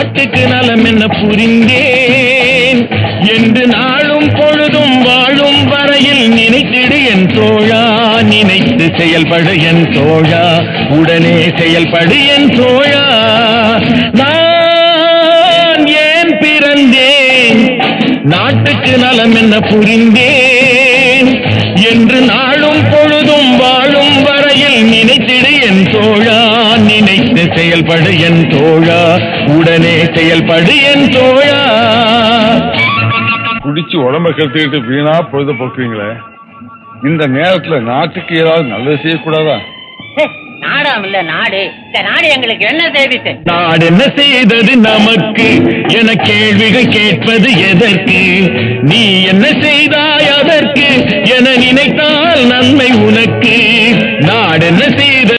நாட்டுக்கு நலம் என்ன புரிந்தேன் என்று நாளும் பொழுதும் வாழும் வரையில் நினைத்திடு என் தோழா, நினைத்து செயல்படு என் தோழா, உடனே செயல்படு என் தோழா. நான் ஏன் பிறந்தேன், நாட்டுக்கு நலம் என்ன புரிந்தேன் என்று நாளும் பொழுதும் வாழும் வரையில் நினைத்திடு என் தோழா, நினைத்து செயல்படு என் தோழா, உடனே செயல்படு என் தோழா. குடிச்சு உடம்ப கெடுத்துக்கிட்டு வீணா பொழுத போக்குவீங்களே, இந்த நேரத்துல நாட்டுக்கு ஏதாவது நல்லது செய்யக்கூடாதா? நாடாம் இல்ல நாடு, இந்த நாடு எங்களுக்கு என்ன செய்து? நாடு என்ன செய்தது நமக்கு என கேள்விகள் கேட்பது எதற்கு? நீ என்ன செய்தாய் அதற்கு என நினைத்தால் நன்மை உனக்கு. நாடு என்ன செய்த